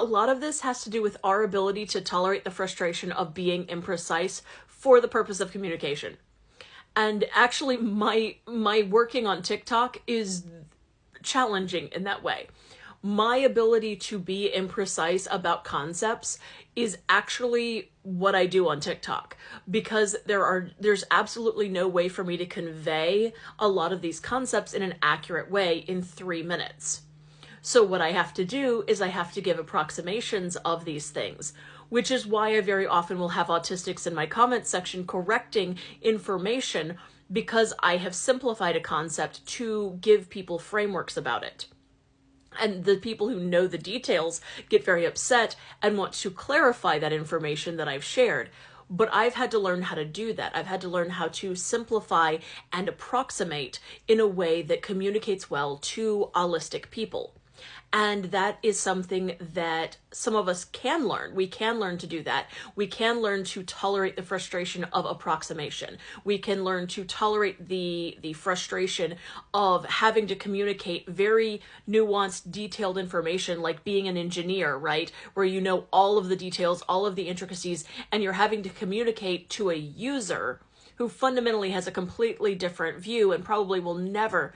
a lot of this has to do with our ability to tolerate the frustration of being imprecise for the purpose of communication. And actually, my working on TikTok is challenging in that way. My ability to be imprecise about concepts is actually what I do on TikTok, because there's absolutely no way for me to convey a lot of these concepts in an accurate way in 3 minutes. So what I have to do is I have to give approximations of these things, which is why I very often will have autistics in my comment section correcting information, because I have simplified a concept to give people frameworks about it. And the people who know the details get very upset and want to clarify that information that I've shared. But I've had to learn how to do that. I've had to learn how to simplify and approximate in a way that communicates well to allistic people. And that is something that some of us can learn. We can learn to do that. We can learn to tolerate the frustration of approximation. We can learn to tolerate the frustration of having to communicate very nuanced, detailed information, like being an engineer, right? Where you know all of the details, all of the intricacies, and you're having to communicate to a user who fundamentally has a completely different view and probably will never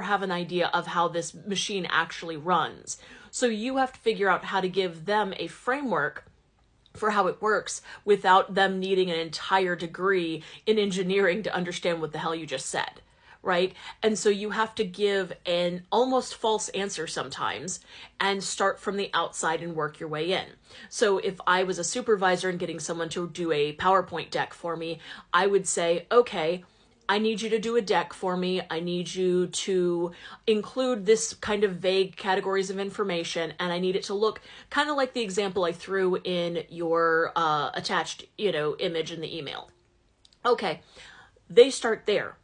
have an idea of how this machine actually runs. So you have to figure out how to give them a framework for how it works without them needing an entire degree in engineering to understand what the hell you just said, right? And so you have to give an almost false answer sometimes and start from the outside and work your way in. So if I was a supervisor and getting someone to do a PowerPoint deck for me, I would say, okay, I need you to do a deck for me. I need you to include this kind of vague categories of information, and I need it to look kind of like the example I threw in your attached, image in the email. Okay, they start there.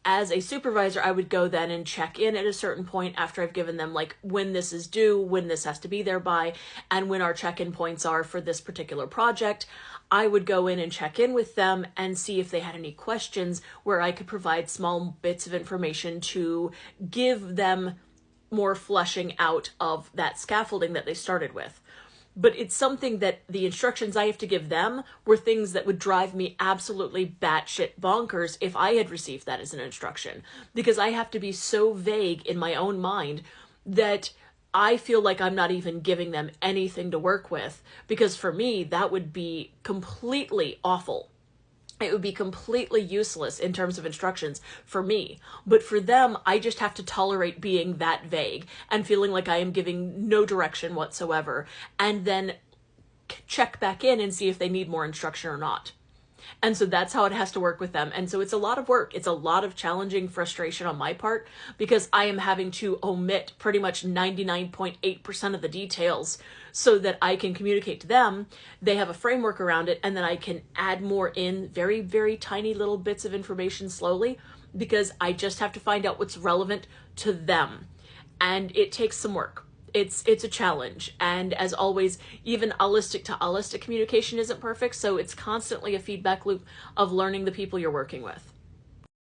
As a supervisor, I would go then and check in at a certain point after I've given them like when this is due, when this has to be there by, and when our check-in points are for this particular project. I would go in and check in with them and see if they had any questions where I could provide small bits of information to give them more fleshing out of that scaffolding that they started with. But it's something that the instructions I have to give them were things that would drive me absolutely batshit bonkers if I had received that as an instruction, because I have to be so vague in my own mind that I feel like I'm not even giving them anything to work with, because for me, that would be completely awful. It would be completely useless in terms of instructions for me. But for them, I just have to tolerate being that vague and feeling like I am giving no direction whatsoever, and then check back in and see if they need more instruction or not. And so that's how it has to work with them. And so it's a lot of work. It's a lot of challenging frustration on my part, because I am having to omit pretty much 99.8% of the details so that I can communicate to them. They have a framework around it, and then I can add more in very, very tiny little bits of information slowly, because I just have to find out what's relevant to them. And it takes some work. It's a challenge. And as always, even allistic to allistic communication isn't perfect. So it's constantly a feedback loop of learning the people you're working with.